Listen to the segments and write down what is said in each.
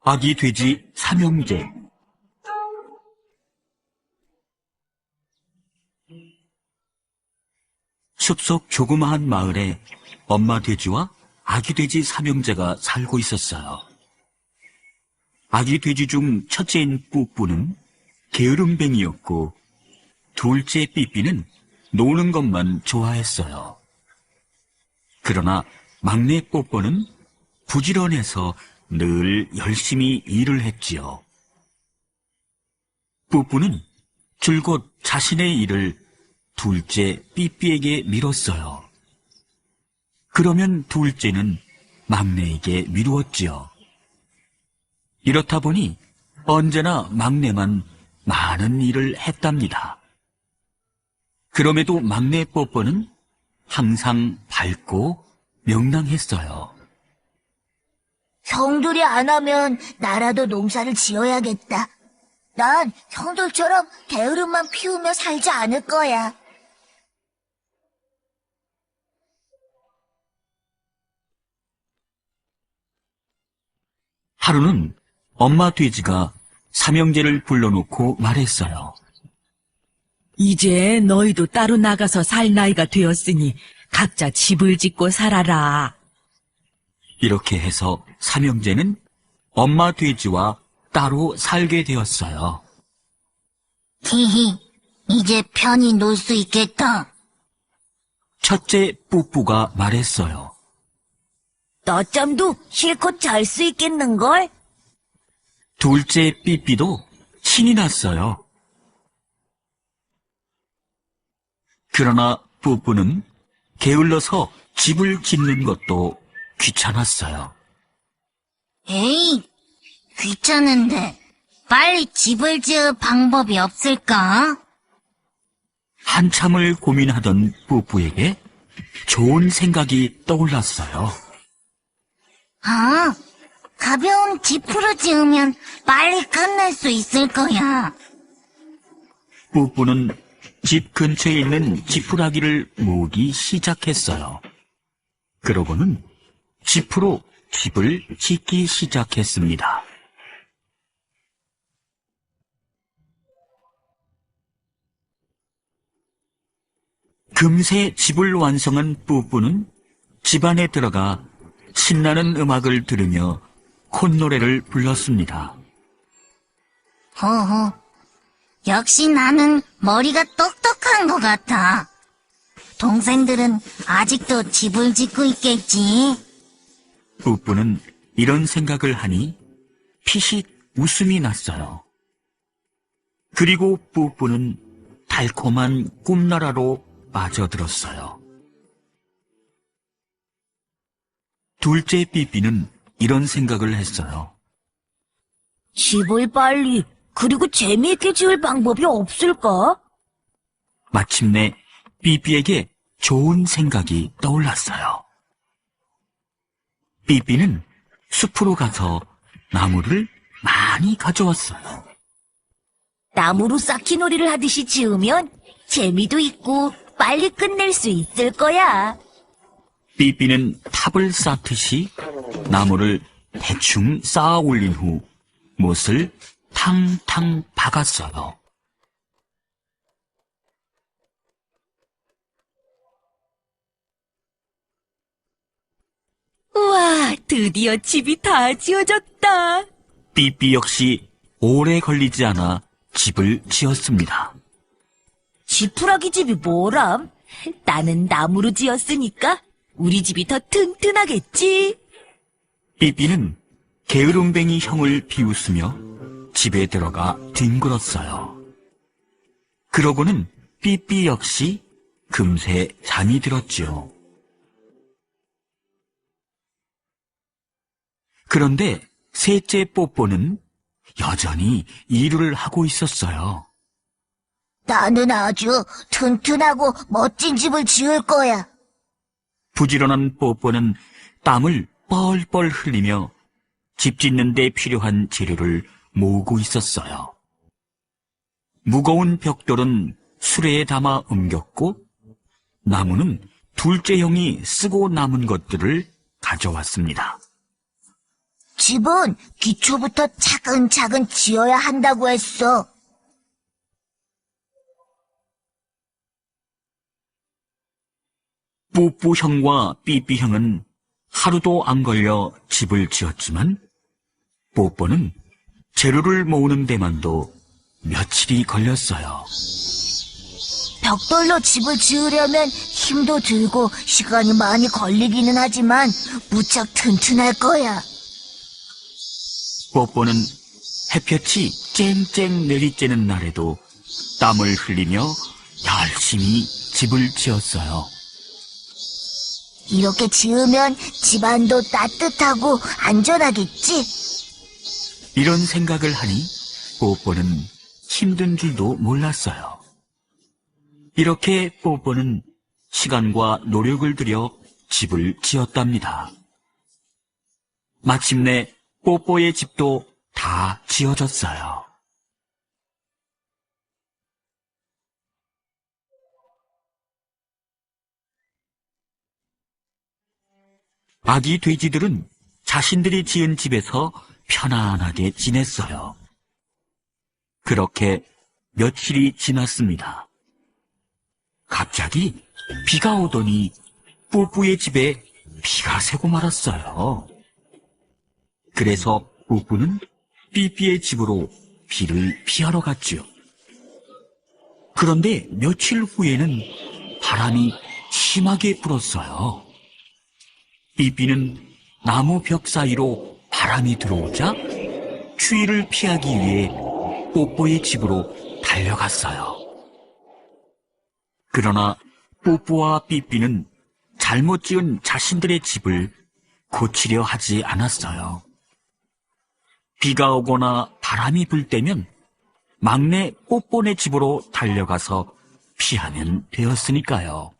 아기 돼지 삼형제. 숲속 조그마한 마을에 엄마 돼지와 아기 돼지 삼형제가 살고 있었어요. 아기 돼지 중 첫째인 뿌뿌는 게으름뱅이였고 둘째 삐삐는 노는 것만 좋아했어요. 그러나 막내 뽀뽀는 부지런해서 늘 열심히 일을 했지요. 뿌뿌는 줄곧 자신의 일을 둘째 삐삐에게 미뤘어요. 그러면 둘째는 막내에게 미루었지요. 이렇다 보니 언제나 막내만 많은 일을 했답니다. 그럼에도 막내 뽀뽀는 항상 밝고 명랑했어요. 형들이 안 하면 나라도 농사를 지어야겠다. 난 형들처럼 게으름만 피우며 살지 않을 거야. 하루는 엄마 돼지가 삼형제를 불러놓고 말했어요. 이제 너희도 따로 나가서 살 나이가 되었으니 각자 집을 짓고 살아라. 이렇게 해서 삼형제는 엄마 돼지와 따로 살게 되었어요. 히히, 이제 편히 놀 수 있겠다. 첫째 뿌뿌가 말했어요. 너점도 실컷 잘 수 있겠는걸? 둘째 삐삐도 신이 났어요. 그러나 뿌뿌는 게을러서 집을 짓는 것도 귀찮았어요. 에이, 귀찮은데 빨리 집을 지을 방법이 없을까? 한참을 고민하던 뿌뿌에게 좋은 생각이 떠올랐어요. 아, 가벼운 지프로 지으면 빨리 끝낼 수 있을 거야. 뿌뿌는 집 근처에 있는 지푸라기를 모으기 시작했어요. 그러고는 지프로 집을 짓기 시작했습니다. 금세 집을 완성한 뿌뿌는 집 안에 들어가 신나는 음악을 들으며 콧노래를 불렀습니다. 호호, 역시 나는 머리가 똑똑한 것 같아. 동생들은 아직도 집을 짓고 있겠지. 뿌뿌는 이런 생각을 하니 피식 웃음이 났어요. 그리고 뿌뿌는 달콤한 꿈나라로 빠져들었어요. 둘째 삐삐는 이런 생각을 했어요. 집을 빨리, 그리고 재미있게 지을 방법이 없을까? 마침내 삐삐에게 좋은 생각이 떠올랐어요. 삐삐는 숲으로 가서 나무를 많이 가져왔어요. 나무로 쌓기놀이를 하듯이 지으면 재미도 있고 빨리 끝낼 수 있을 거야. 삐삐는 탑을 쌓듯이 나무를 대충 쌓아 올린 후 못을 탕탕 박았어요. 우와, 드디어 집이 다 지어졌다. 삐삐 역시 오래 걸리지 않아 집을 지었습니다. 지푸라기 집이 뭐람? 나는 나무로 지었으니까 우리 집이 더 튼튼하겠지. 삐삐는 게으름뱅이 형을 비웃으며 집에 들어가 뒹굴었어요. 그러고는 삐삐 역시 금세 잠이 들었지요. 그런데 셋째 뽀뽀는 여전히 일을 하고 있었어요. 나는 아주 튼튼하고 멋진 집을 지을 거야. 부지런한 뽀뽀는 땀을 뻘뻘 흘리며 집 짓는 데 필요한 재료를 모으고 있었어요. 무거운 벽돌은 수레에 담아 옮겼고 나무는 둘째 형이 쓰고 남은 것들을 가져왔습니다. 집은 기초부터 차근차근 지어야 한다고 했어. 뿌뿌 형과 삐삐 형은 하루도 안 걸려 집을 지었지만 뽀뽀는 재료를 모으는 데만도 며칠이 걸렸어요. 벽돌로 집을 지으려면 힘도 들고 시간이 많이 걸리기는 하지만 무척 튼튼할 거야. 뽀뽀는 햇볕이 쨍쨍 내리쬐는 날에도 땀을 흘리며 열심히 집을 지었어요. 이렇게 지으면 집안도 따뜻하고 안전하겠지? 이런 생각을 하니 뽀뽀는 힘든 줄도 몰랐어요. 이렇게 뽀뽀는 시간과 노력을 들여 집을 지었답니다. 마침내 뽀뽀의 집도 다 지어졌어요. 아기 돼지들은 자신들이 지은 집에서 편안하게 지냈어요. 그렇게 며칠이 지났습니다. 갑자기 비가 오더니 뿌뿌의 집에 비가 새고 말았어요. 그래서 뿌뿌는 삐삐의 집으로 비를 피하러 갔죠. 그런데 며칠 후에는 바람이 심하게 불었어요. 삐삐는 나무 벽 사이로 바람이 들어오자 추위를 피하기 위해 뽀뽀의 집으로 달려갔어요. 그러나 뽀뽀와 삐삐는 잘못 지은 자신들의 집을 고치려 하지 않았어요. 비가 오거나 바람이 불 때면 막내 뽀뽀네 집으로 달려가서 피하면 되었으니까요.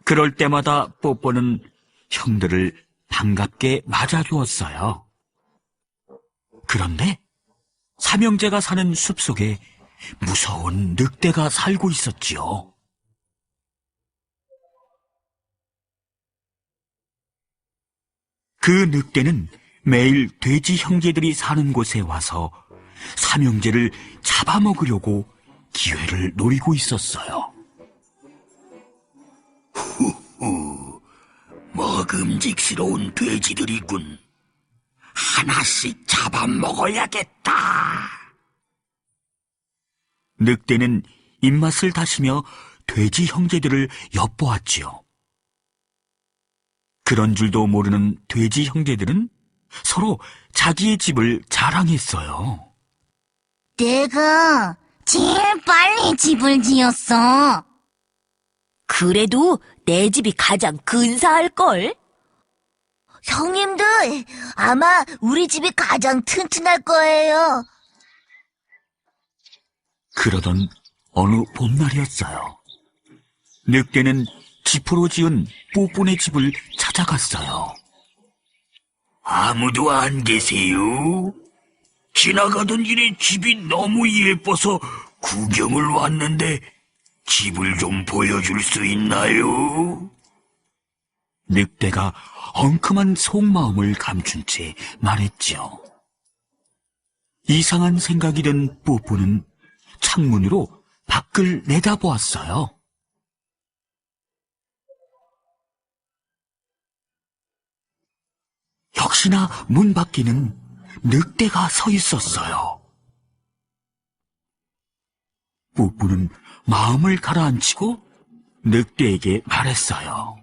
그럴 때마다 뽀뽀는 형들을 반갑게 맞아주었어요. 그런데 삼형제가 사는 숲속에 무서운 늑대가 살고 있었지요. 그 늑대는 매일 돼지 형제들이 사는 곳에 와서 삼형제를 잡아먹으려고 기회를 노리고 있었어요. 후후, 먹음직스러운 돼지들이군. 하나씩 잡아먹어야겠다. 늑대는 입맛을 다시며 돼지 형제들을 엿보았지요. 그런 줄도 모르는 돼지 형제들은 서로 자기의 집을 자랑했어요. 내가 제일 빨리 집을 지었어. 그래도 내 집이 가장 근사할걸? 형님들, 아마 우리 집이 가장 튼튼할 거예요. 그러던 어느 봄날이었어요. 늑대는 지프로 지은 뽀뽀네 집을 찾아갔어요. 아무도 안 계세요? 지나가던 길에 집이 너무 예뻐서 구경을 왔는데 집을 좀 보여줄 수 있나요? 늑대가 엉큼한 속마음을 감춘 채 말했죠. 이상한 생각이 든 뽀뽀는 창문으로 밖을 내다보았어요. 역시나 문 밖에는 늑대가 서 있었어요. 뽀뽀는 마음을 가라앉히고 늑대에게 말했어요.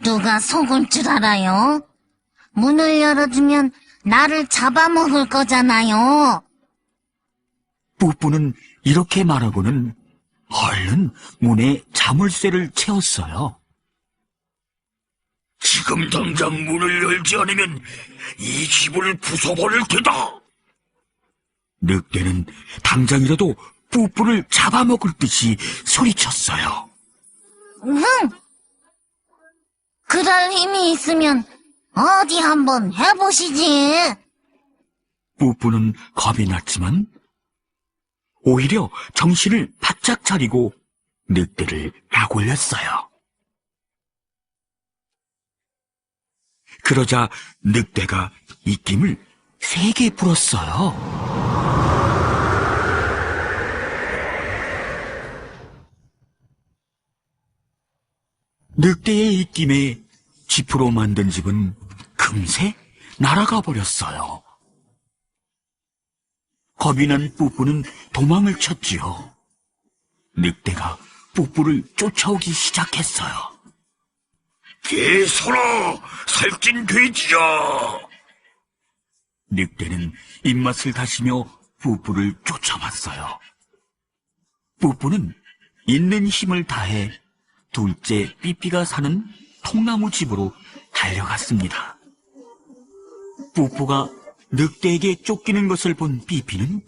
누가 속을 줄 알아요? 문을 열어주면 나를 잡아먹을 거잖아요. 뽀뽀는 이렇게 말하고는 얼른 문에 자물쇠를 채웠어요. 지금 당장 문을 열지 않으면 이 집을 부숴버릴 테다. 늑대는 당장이라도 뽀뽀를 잡아먹을 듯이 소리쳤어요. 그럴 힘이 있으면 어디 한번 해보시지. 뽀뽀는 겁이 났지만 오히려 정신을 바짝 차리고 늑대를 약올렸어요. 그러자 늑대가 입김을 세게 불었어요. 늑대의 입김에 지프로 만든 집은 금세 날아가 버렸어요. 겁이 난 뿌뿌는 도망을 쳤지요. 늑대가 뿌뿌를 쫓아오기 시작했어요. 개소라! 살찐 돼지야! 늑대는 입맛을 다시며 뿌뿌를 쫓아왔어요. 뿌뿌는 있는 힘을 다해 둘째 삐삐가 사는 통나무 집으로 달려갔습니다. 뿌뿌가 늑대에게 쫓기는 것을 본 삐삐는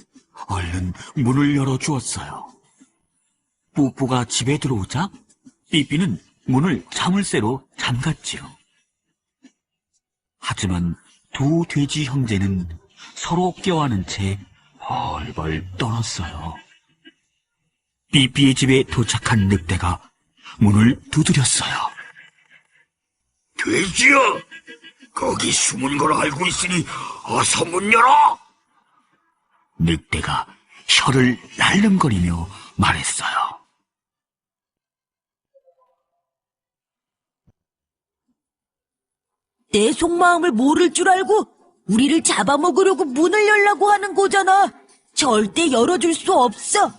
얼른 문을 열어주었어요. 뿌뿌가 집에 들어오자 삐삐는 문을 자물쇠로 잠갔지요. 하지만 두 돼지 형제는 서로 껴안은 채 벌벌 떨었어요. 삐삐의 집에 도착한 늑대가 문을 두드렸어요. 돼지야! 거기 숨은 걸 알고 있으니 어서 문 열어! 늑대가 혀를 날름거리며 말했어요. 내 속마음을 모를 줄 알고 우리를 잡아먹으려고 문을 열라고 하는 거잖아. 절대 열어줄 수 없어.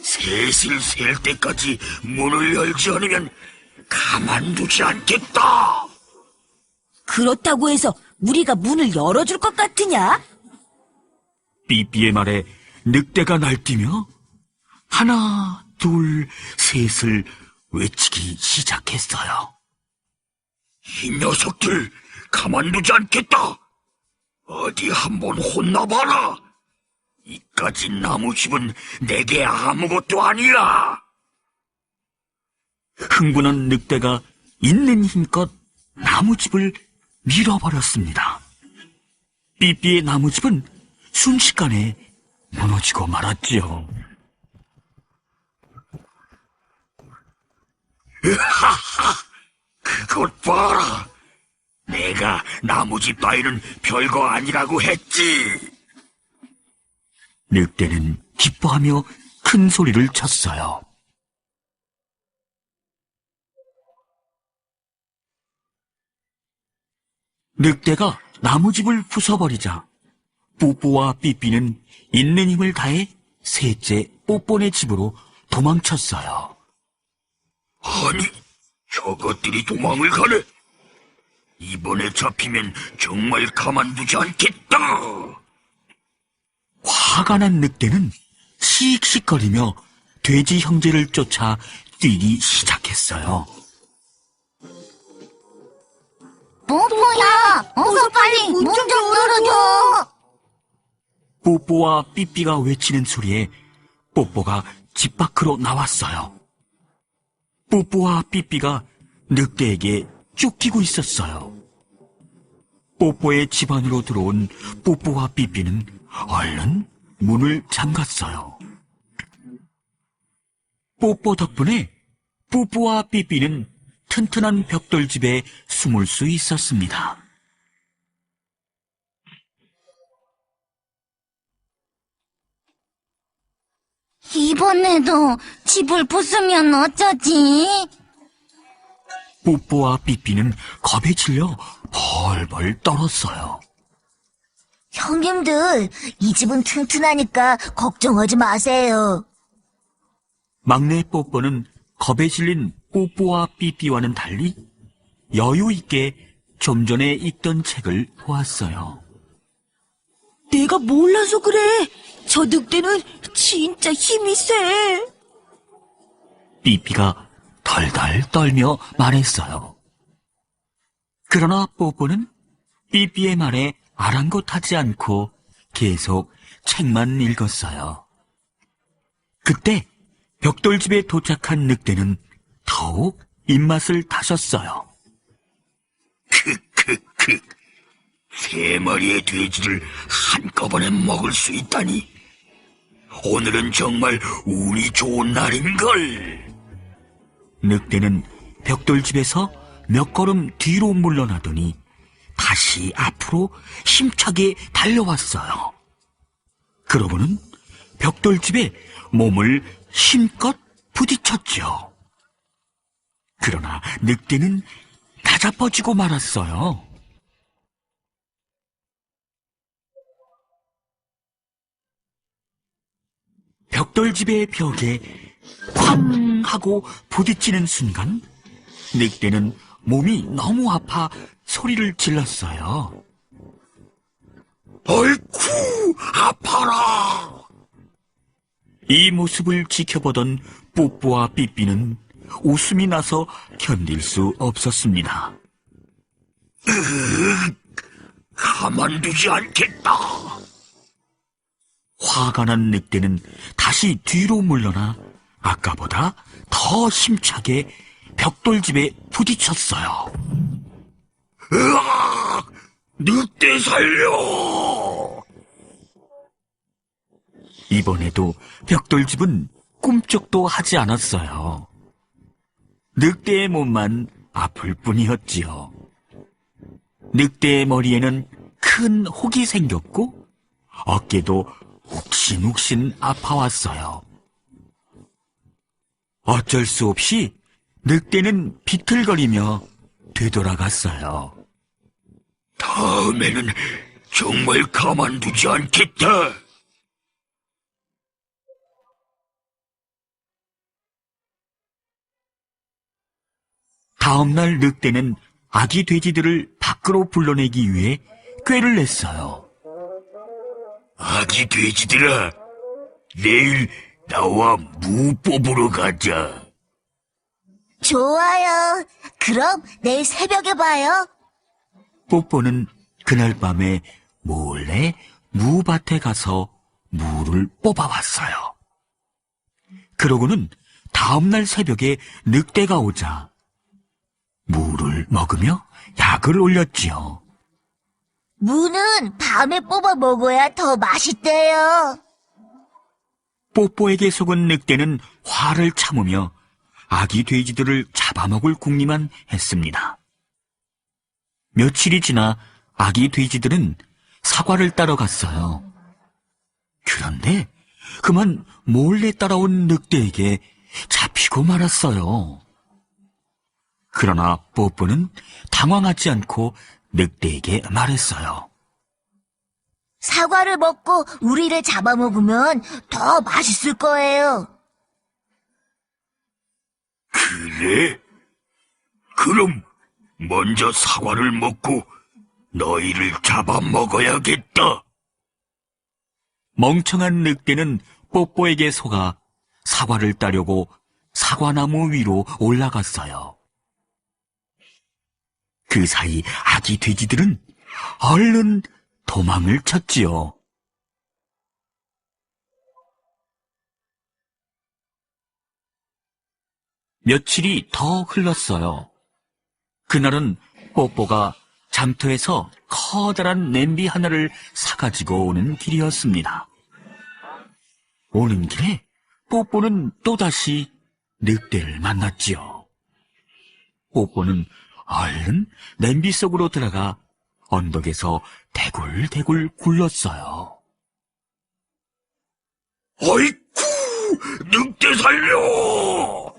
셋을 셀 때까지 문을 열지 않으면 가만두지 않겠다! 그렇다고 해서 우리가 문을 열어줄 것 같으냐? 삐삐의 말에 늑대가 날뛰며 하나, 둘, 셋을 외치기 시작했어요. 이 녀석들 가만두지 않겠다! 어디 한번 혼나봐라! 이까지 나무집은 내게 아무것도 아니야! 흥분한 늑대가 있는 힘껏 나무집을 밀어버렸습니다. 삐삐의 나무집은 순식간에 무너지고 말았지요. 그것 봐라! 내가 나무집 따위는 별거 아니라고 했지! 늑대는 기뻐하며 큰 소리를 쳤어요. 늑대가 나무집을 부숴버리자 뿌뿌와 삐삐는 있는 힘을 다해 셋째 뽀뽀네 집으로 도망쳤어요. 아니, 저것들이 도망을 가네? 이번에 잡히면 정말 가만두지 않겠다! 화가 난 늑대는 씩씩거리며 돼지 형제를 쫓아 뛰기 시작했어요. 뽀뽀야, 어서 빨리 문 좀 열어줘. 뽀뽀와 삐삐가 외치는 소리에 뽀뽀가 집 밖으로 나왔어요. 뽀뽀와 삐삐가 늑대에게 쫓기고 있었어요. 뽀뽀의 집 안으로 들어온 뽀뽀와 삐삐는 얼른 문을 잠갔어요. 뽀뽀 덕분에 뽀뽀와 삐삐는 튼튼한 벽돌집에 숨을 수 있었습니다. 이번에도 집을 부수면 어쩌지? 뽀뽀와 삐삐는 겁에 질려 벌벌 떨었어요. 형님들, 이 집은 튼튼하니까 걱정하지 마세요. 막내 뽀뽀는 겁에 질린 뽀뽀와 삐삐와는 달리 여유 있게 좀 전에 읽던 책을 보았어요. 내가 몰라서 그래. 저 늑대는 진짜 힘이 세. 삐삐가 덜덜 떨며 말했어요. 그러나 뽀뽀는 삐삐의 말에 아랑곳하지 않고 계속 책만 읽었어요. 그때 벽돌집에 도착한 늑대는 더욱 입맛을 다셨어요. 크크크. 세 마리의 돼지를 한꺼번에 먹을 수 있다니. 오늘은 정말 운이 좋은 날인걸. 늑대는 벽돌집에서 몇 걸음 뒤로 물러나더니 다시 앞으로 힘차게 달려왔어요. 그러고는 벽돌집에 몸을 힘껏 부딪혔죠. 그러나 늑대는 다자빠지고 말았어요. 벽돌집의 벽에 쾅 하고 부딪히는 순간 늑대는 몸이 너무 아파 소리를 질렀어요. 아이쿠, 아파라! 이 모습을 지켜보던 뽀뽀와 삐삐는 웃음이 나서 견딜 수 없었습니다. 가만두지 않겠다. 화가 난 늑대는 다시 뒤로 물러나 아까보다 더 힘차게 벽돌집에 부딪혔어요. 으악! 늑대 살려! 이번에도 벽돌집은 꿈쩍도 하지 않았어요. 늑대의 몸만 아플 뿐이었지요. 늑대의 머리에는 큰 혹이 생겼고 어깨도 욱신욱신 아파왔어요. 어쩔 수 없이 늑대는 비틀거리며 되돌아갔어요. 다음에는 정말 가만두지 않겠다. 다음날 늑대는 아기 돼지들을 밖으로 불러내기 위해 꾀를 냈어요. 아기 돼지들아, 내일 나와 무 뽑으러 가자. 좋아요. 그럼 내일 새벽에 봐요. 뽀뽀는 그날 밤에 몰래 무밭에 가서 무를 뽑아왔어요. 그러고는 다음날 새벽에 늑대가 오자 무를 먹으며 약을 올렸지요. 무는 밤에 뽑아 먹어야 더 맛있대요. 뽀뽀에게 속은 늑대는 화를 참으며 아기 돼지들을 잡아먹을 궁리만 했습니다. 며칠이 지나 아기 돼지들은 사과를 따러 갔어요. 그런데 그만 몰래 따라온 늑대에게 잡히고 말았어요. 그러나 뽀뽀는 당황하지 않고 늑대에게 말했어요. 사과를 먹고 우리를 잡아먹으면 더 맛있을 거예요. 그래? 그럼 먼저 사과를 먹고 너희를 잡아먹어야겠다. 멍청한 늑대는 뽀뽀에게 속아 사과를 따려고 사과나무 위로 올라갔어요. 그 사이 아기 돼지들은 얼른 도망을 쳤지요. 며칠이 더 흘렀어요. 그날은 뽀뽀가 잠터에서 커다란 냄비 하나를 사가지고 오는 길이었습니다. 오는 길에 뽀뽀는 또다시 늑대를 만났지요. 뽀뽀는 얼른 냄비 속으로 들어가 언덕에서 대굴대굴 굴렀어요. 아이쿠, 늑대 살려!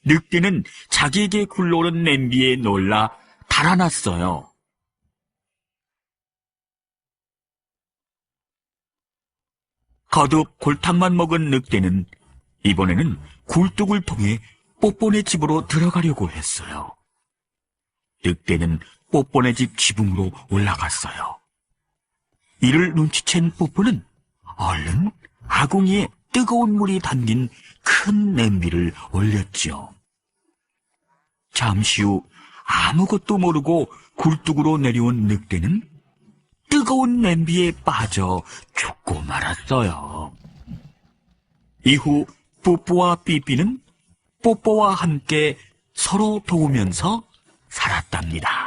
늑대는 자기에게 굴러오는 냄비에 놀라 달아났어요. 거듭 골탕만 먹은 늑대는 이번에는 굴뚝을 통해 뽀뽀네 집으로 들어가려고 했어요. 늑대는 뽀뽀네 집 지붕으로 올라갔어요. 이를 눈치챈 뽀뽀는 얼른 아궁이에 뜨거운 물이 담긴 큰 냄비를 올렸지요. 잠시 후 아무것도 모르고 굴뚝으로 내려온 늑대는 뜨거운 냄비에 빠져 죽고 말았어요. 이후 뽀뽀와 삐삐는 뽀뽀와 함께 서로 도우면서 살았답니다.